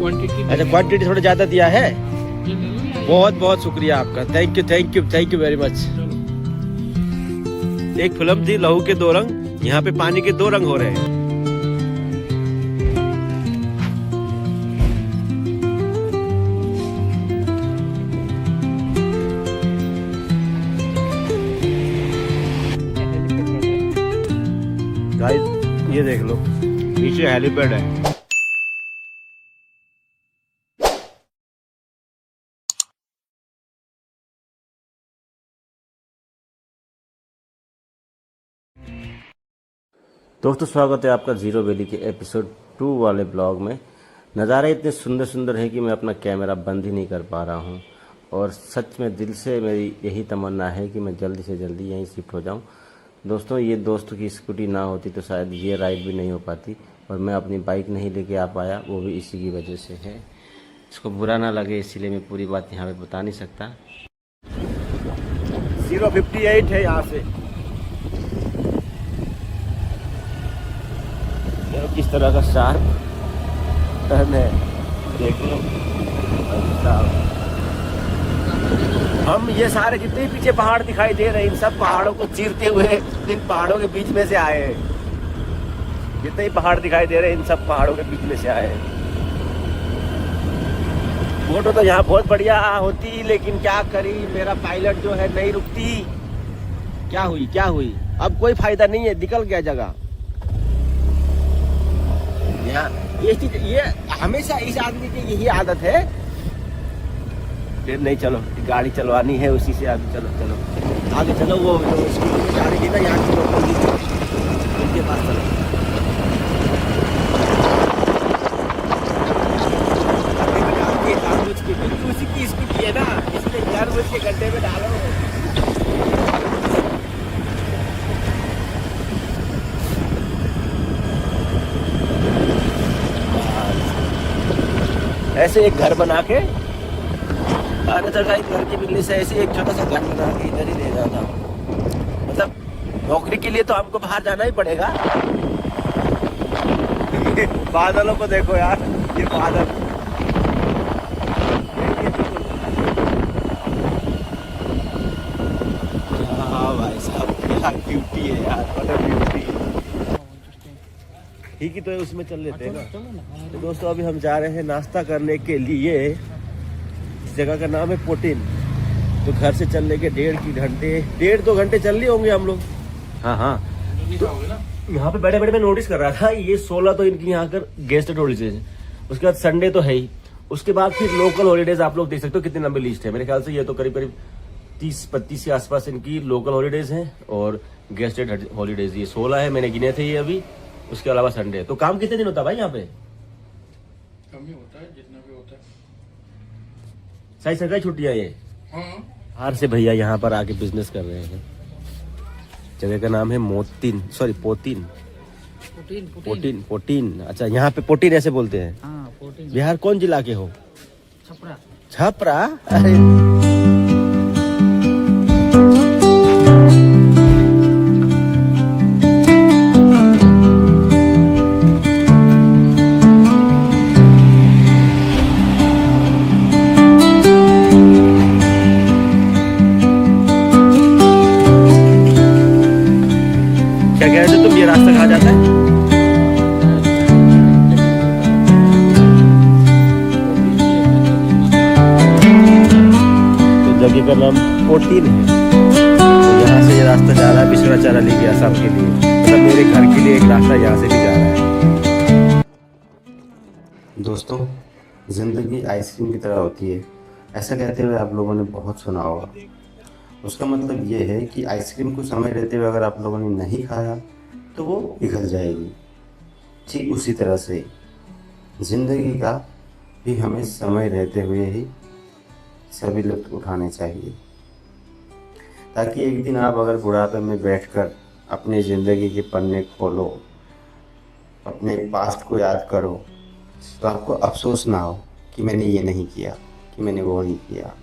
अच्छा, क्वांटिटी थोड़ा ज़्यादा दिया है। बहुत बहुत शुक्रिया आपका, thank you thank you thank you very much. एक फिल्म थी लहू के दो रंग, यहाँ पे पानी के दो रंग हो रहे हैं। गाइस ये देख लो, नीचे हेलीपैड है। दोस्तों स्वागत है आपका जीरो वैली के एपिसोड 2 वाले ब्लॉग में। नज़ारे इतने सुंदर सुंदर हैं कि मैं अपना कैमरा बंद ही नहीं कर पा रहा हूं, और सच में दिल से मेरी यही तमन्ना है कि मैं जल्दी से जल्दी यहीं शिफ्ट हो जाऊं। दोस्तों ये दोस्तों की स्कूटी ना होती तो शायद ये राइड भी नहीं हो पाती, और मैं अपनी बाइक नहीं लेके आ पाया, वो भी इसी की वजह से है। इसको बुरा ना लगे इसीलिए मैं पूरी बात यहाँ पर बता नहीं सकता। 058 है यहाँ से। किस तरह का शार्प टर्न है, देख लो। हम ये सारे जितने पीछे पहाड़ दिखाई दे रहे हैं, इन सब पहाड़ों को चीरते हुए इन पहाड़ों के बीच में से आए हैं। जितने ही पहाड़ दिखाई दे रहे हैं, इन सब पहाड़ों के बीच में से आए हैं। फोटो तो यहाँ बहुत बढ़िया होती, लेकिन क्या करी, मेरा पायलट जो है नहीं रुकती। क्या हुई, अब कोई फायदा नहीं है, निकल गया जगह। ये हमेशा इस आदमी की यही आदत है। फिर नहीं, चलो गाड़ी चलवानी है उसी से आगे, चलो आगे चलो। वो स्कूल में जा रही थी ना, यहाँ की लोग उनके पास चलो। उसी की स्कूटी है ना, इसलिए जानबूझ के गड्ढे में डालो। ऐसे एक घर बना के, अरे तो घर की बिजली से ऐसे एक छोटा सा घर बना के इधर ही ले जाता। मतलब नौकरी के लिए तो हमको बाहर जाना ही पड़ेगा। बादलों को देखो यार, ये बादल। हाँ भाई साहब, क्या ब्यूटी है यार, व्हाट अ ब्यूटी। ठीक ही तो है, उसमें चल लेते हैं ना। तो दोस्तों अभी हम जा रहे हैं नाश्ता करने के लिए। इस जगह का नाम है पोटीन। तो घर से चलने के 1.5 घंटे चल लिए होंगे हम लोग। हाँ तो यहाँ पे बैठे बैठे मैं नोटिस कर रहा था, ये 16 तो इनकी यहाँ कर गेस्ट हॉलीडेज है। उसके बाद संडे तो है ही, उसके बाद फिर लोकल हॉलीडेज आप लोग देख सकते हो कितनी लंबी लिस्ट है। मेरे ख्याल से ये तो करीब 30-35 के आसपास इनकी लोकल हॉलीडेज हैं, और गेस्ट हॉलीडेज ये 16 है, मैंने गिने थे ये अभी। उसके अलावा संडे। तो काम कितने दिन होता है भाई यहाँ पे? कम ही होता है, जितना भी होता है। सही सरकारी छुट्टियां ये। हाँ। बाहर से भैया यहाँ पर आके बिजनेस कर रहे हैं। जगह का नाम है पोटीन। अच्छा, यहाँ पे पोटीन ऐसे बोलते हैं। हाँ, पोटीन। बिहार कौन जिला के हो? छपरा। अरे तुम ये रास्ता कहाँ जाता है? तो जगह का नाम पोटीन है। तो यहाँ से ये रास्ता जा रहा है बिछड़ा चारा लेके आसाम के लिए। मतलब मेरे घर के लिए एक रास्ता यहाँ से भी जा रहा है। दोस्तों जिंदगी आइसक्रीम की तरह होती है, ऐसा कहते हुए आप लोगों ने बहुत सुना होगा। उसका मतलब ये है कि आइसक्रीम को समय रहते हुए अगर आप लोगों ने नहीं खाया तो वो पिघल जाएगी। ठीक उसी तरह से ज़िंदगी का भी हमें समय रहते हुए ही सभी लुत्फ़ उठाने चाहिए, ताकि एक दिन आप अगर बुढ़ापे में बैठकर अपनी ज़िंदगी के पन्ने खोलो, अपने पास्ट को याद करो, तो आपको अफसोस ना हो कि मैंने ये नहीं किया, कि मैंने वो नहीं किया।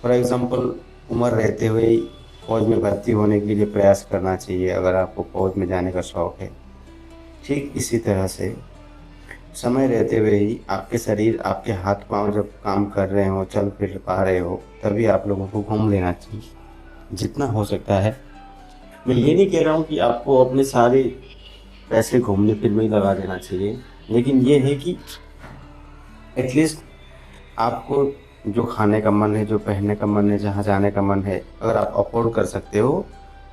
फॉर एग्ज़ाम्पल, उम्र रहते हुए ही फ़ौज में भर्ती होने के लिए प्रयास करना चाहिए अगर आपको फ़ौज में जाने का शौक़ है। ठीक इसी तरह से समय रहते हुए ही आपके शरीर, आपके हाथ पांव जब काम कर रहे हो, चल फिर पा रहे हो, तभी आप लोगों को घूम लेना चाहिए जितना हो सकता है। मैं ये नहीं कह रहा हूँ कि आपको अपने सारे पैसे घूमने फिरने ही लगा देना चाहिए, लेकिन ये है कि एटलीस्ट आपको जो खाने का मन है, जो पहनने का मन है, जहाँ जाने का मन है, अगर आप अफोर्ड कर सकते हो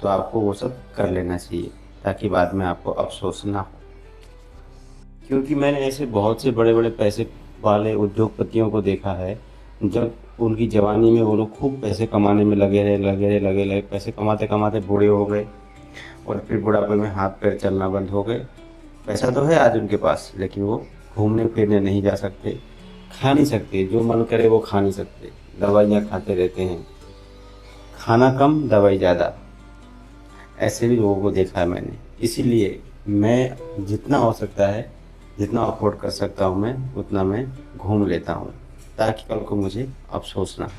तो आपको वो सब कर लेना चाहिए, ताकि बाद में आपको अफसोस ना हो। क्योंकि मैंने ऐसे बहुत से बड़े बड़े पैसे वाले उद्योगपतियों को देखा है, जब उनकी जवानी में वो लोग खूब पैसे कमाने में लगे, पैसे कमाते कमाते बूढ़े हो गए और फिर बुढ़ापे में हाथ पैर चलना बंद हो गए। पैसा तो है आज उनके पास, लेकिन वो घूमने फिरने नहीं जा सकते, खा नहीं सकते, जो मन करे वो खा नहीं सकते, दवाइयाँ खाते रहते हैं, खाना कम दवाई ज़्यादा। ऐसे भी लोगों को देखा है मैंने। इसीलिए मैं जितना हो सकता है, जितना अफोर्ड कर सकता हूँ मैं, उतना मैं घूम लेता हूँ, ताकि कल को मुझे अफसोस ना हो।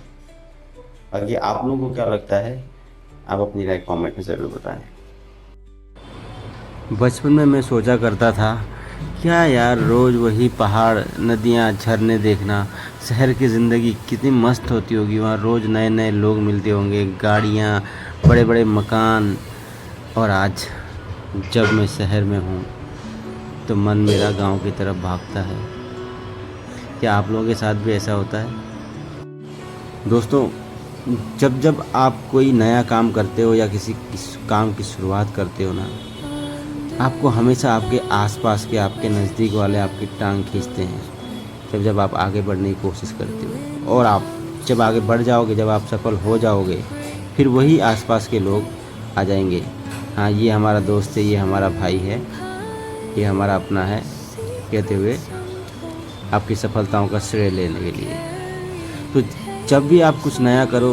बाकी आप लोगों को क्या लगता है, आप अपनी राय कमेंट में ज़रूर बताएं। बचपन में मैं सोचा करता था, क्या यार रोज़ वही पहाड़, नदियाँ, झरने देखना, शहर की ज़िंदगी कितनी मस्त होती होगी, वहाँ रोज़ नए नए लोग मिलते होंगे, गाड़ियाँ, बड़े बड़े मकान। और आज जब मैं शहर में हूँ तो मन मेरा गांव की तरफ भागता है। क्या आप लोगों के साथ भी ऐसा होता है? दोस्तों, जब जब आप कोई नया काम करते हो या किसी काम की शुरुआत करते हो ना, आपको हमेशा आपके आसपास के, आपके नज़दीक वाले आपकी टांग खींचते हैं जब आप आगे बढ़ने की कोशिश करते हो। और आप जब आगे बढ़ जाओगे, जब आप सफल हो जाओगे, फिर वही आसपास के लोग आ जाएंगे, हाँ ये हमारा दोस्त है, ये हमारा भाई है, ये हमारा अपना है, कहते हुए आपकी सफलताओं का श्रेय लेने के लिए। तो जब भी आप कुछ नया करो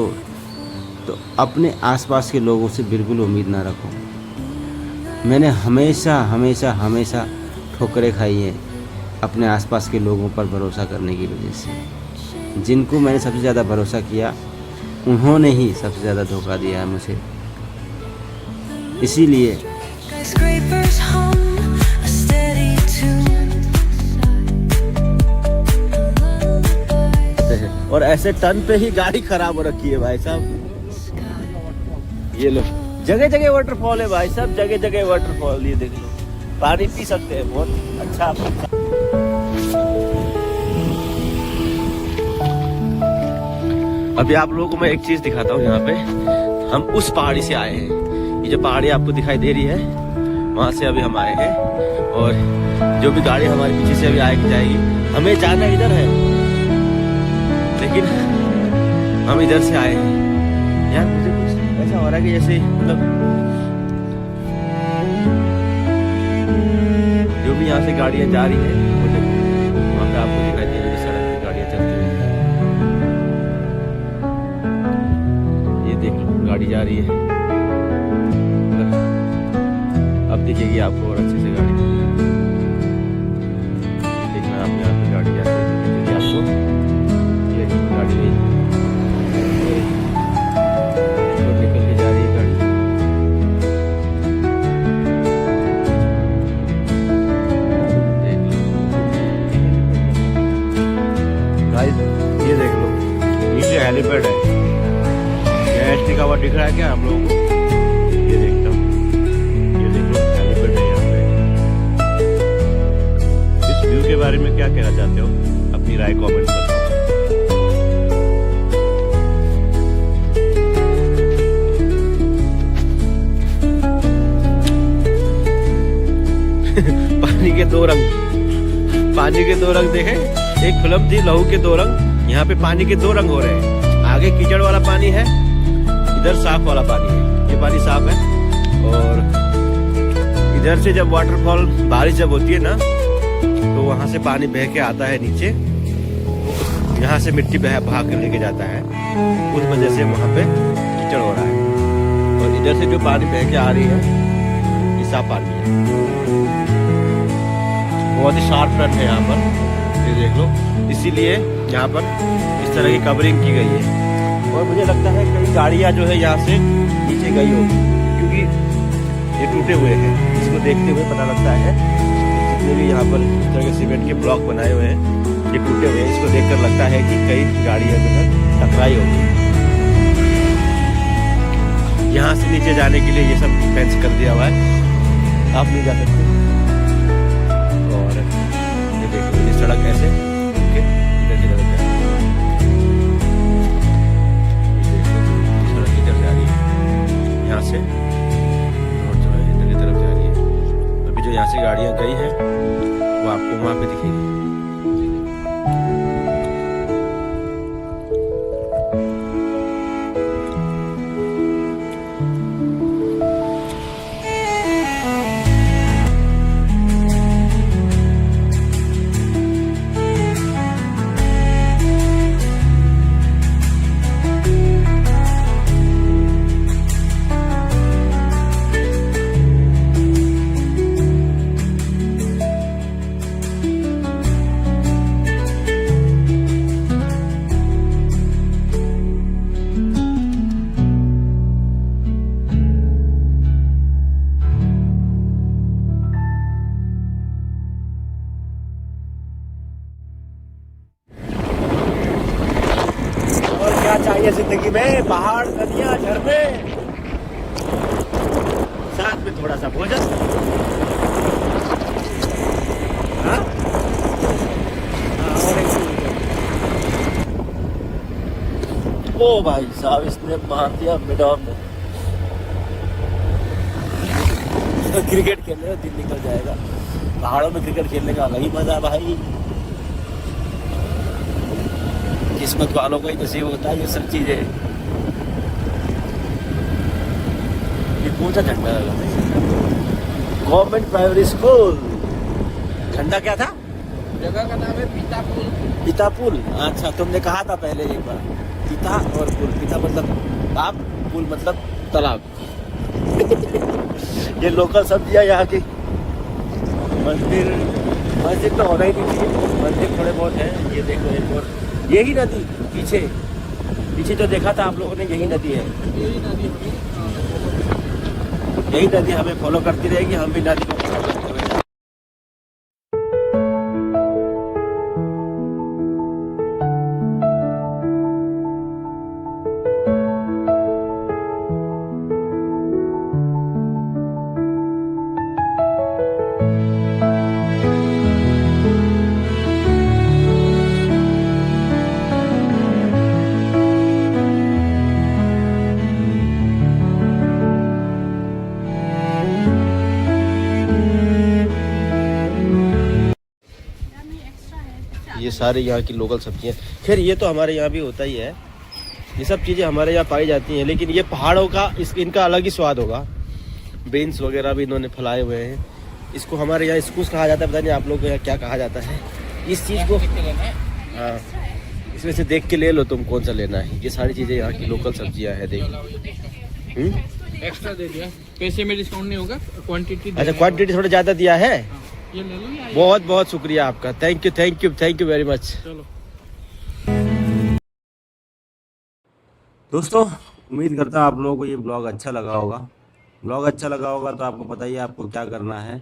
तो अपने आसपास के लोगों से बिल्कुल उम्मीद ना रखो। मैंने हमेशा हमेशा हमेशा ठोकरें खाई हैं अपने आसपास के लोगों पर भरोसा करने की वजह से। जिनको मैंने सबसे ज़्यादा भरोसा किया, उन्होंने ही सबसे ज़्यादा धोखा दिया है मुझे। इसीलिए और ऐसे टर्न पे ही गाड़ी खराब हो रखी है भाई साहब। ये लो, जगह जगह वाटरफॉल है भाई साहब, जगह जगह वाटरफॉल। ये देख लो, पानी पी सकते हैं, बहुत अच्छा। अभी आप लोगों को मैं एक चीज दिखाता हूँ। यहाँ पे हम उस पहाड़ी से आए हैं, ये जो पहाड़ी आपको दिखाई दे रही है, वहाँ से अभी हम आए हैं। और जो भी गाड़ी हमारे पीछे से अभी आएगी जाएगी, हमें जाना इधर है, लेकिन हम इधर से आए हैं। यार मुझे कुछ ऐसा हो रहा है कि जैसे मतलब जो भी यहाँ से गाड़ियाँ जा रही है, मुझे वहाँ पे आपको दिखाई दे रही है सड़क पे गाड़ियाँ चलती हुई। ये देख लो, गाड़ी जा रही है, अब दिखेगी आपको और अच्छे से गाड़ी। देखना आप, यहाँ पे गाड़ी जाती है आपको, ये गाड़ी गई और निकल के जा रही है गाड़ी। देख लो गाइस, ये देख लो, नीचे हेलीपैड है, गैस लिखा हुआ दिख रहा है क्या हम लोगों को? ये देखता हूँ, ये देख लो हेलीपैड है यहाँ पे। इस व्यू के बारे में क्या कहना चाहते हो? अपनी राय कमेंट बताओ। पानी के दो रंग, पानी के दो रंग देखे। एक फिल्म थी लहू के दो रंग, यहाँ पे पानी के दो रंग हो रहे हैं। आगे कीचड़ वाला पानी है, इधर साफ वाला पानी है। ये पानी साफ है, और इधर से जब वाटरफॉल, बारिश जब होती है ना, तो वहां से पानी बह के आता है नीचे, यहाँ से मिट्टी बहा के लेके जाता है, उस वजह से वहां पे कीचड़ हो रहा है। और इधर से जो पानी बह के आ रही है, ये साफ पानी है। बहुत ही शार्प टर्न है यहाँ पर, ये देख लो। इसीलिए यहाँ पर इस तरह की कवरिंग की गई है। और मुझे लगता है कई गाड़ियाँ जो है यहाँ से नीचे गई होगी, क्योंकि ये टूटे हुए हैं। इसको देखते हुए पता लगता है पूरी यहाँ पर इस तरह के सीमेंट के ब्लॉक बनाए हुए हैं, ये टूटे हुए हैं। इसको देखकर लगता है कि कई गाड़ियाँ उधर टकराई होगी। यहाँ से नीचे जाने के लिए ये सब फेंस कर दिया हुआ है, आप नहीं जा सकते। और ये देखो ये सड़क ऐसे इधर की तरफ जा रही है, सड़क इधर जा रही है, यहाँ से और जो है इधर की तरफ जा रही है। अभी जो यहाँ से गाड़ियाँ गई हैं वो आपको वहाँ पे दिखेगी। चाहिए जिंदगी में पहाड़, नदियां, झरने, साथ में थोड़ा सा भोजन। हाँ? और ओ भाई साहब, इसने मार दिया मैदान में। क्रिकेट खेलने में दिन निकल जाएगा। पहाड़ों में क्रिकेट खेलने का अलग ही मजा है भाई। किस्मत वालों को ही नसीब होता है ये सब चीजें। ये कौन सा झंडा लगा? Government primary school. झंडा क्या था? जगह का नाम है पितापुल। पितापुल, अच्छा तुमने कहा था पहले एक बार। पिता और पुल, पिता मतलब बाप, पुल मतलब तालाब। ये लोकल सब्जियां यहाँ की। मस्जिद तो होना ही नहीं चाहिए, मंदिर थोड़े बहुत हैं। ये देखो एक और, यही नदी पीछे जो देखा था आप लोगों ने, यही नदी है। यही नदी हमें फॉलो करती रहेगी, हम भी नदी को फॉलो करते हुए। ये सारे यहाँ की लोकल सब्जियाँ। खैर ये तो हमारे यहाँ भी होता ही है, ये सब चीज़ें हमारे यहाँ पाई जाती हैं। लेकिन ये पहाड़ों का इनका अलग ही स्वाद होगा। बीन्स वगैरह भी इन्होंने फैलाए हुए हैं। इसको हमारे यहाँ स्कूस कहा जाता है, पता नहीं आप लोगों को यहाँ क्या कहा जाता है इस चीज़ को। हाँ, इसमें से देख के ले लो तुम कौन सा लेना है। ये सारी चीज़ें यहाँ की लोकल सब्जियाँ हैं। देखो एक्स्ट्रा दे दिया, पैसे में डिस्काउंट नहीं होगा, क्वांटिटी। अच्छा, क्वांटिटी थोड़ा ज़्यादा दिया है। ये ले लो या बहुत बहुत शुक्रिया आपका, थैंक यू वेरी मच। चलो। दोस्तों, उम्मीद करता हूँ आप लोगों को ये ब्लॉग अच्छा लगा होगा। ब्लॉग अच्छा लगा होगा तो आपको पता ही है आपको क्या करना है।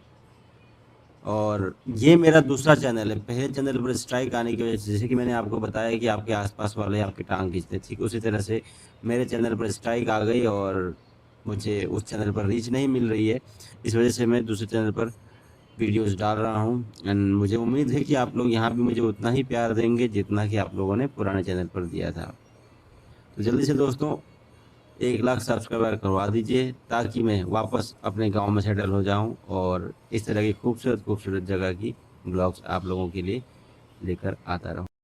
और ये मेरा दूसरा चैनल है। पहले चैनल पर स्ट्राइक आने की वजह से, जैसे कि मैंने आपको बताया कि आपके आसपास वाले आपकी टांग खींचते, ठीक उसी तरह से मेरे चैनल पर स्ट्राइक आ गई और मुझे उस चैनल पर रीच नहीं मिल रही है। इस वजह से मैं दूसरे चैनल पर वीडियोस डाल रहा हूं। एंड मुझे उम्मीद है कि आप लोग यहाँ भी मुझे उतना ही प्यार देंगे जितना कि आप लोगों ने पुराने चैनल पर दिया था। तो जल्दी से दोस्तों 1 लाख सब्सक्राइबर करवा दीजिए, ताकि मैं वापस अपने गांव में सेटल हो जाऊं और इस तरह की खूबसूरत जगह की ब्लॉग्स आप लोगों के लिए लेकर आता रहूं।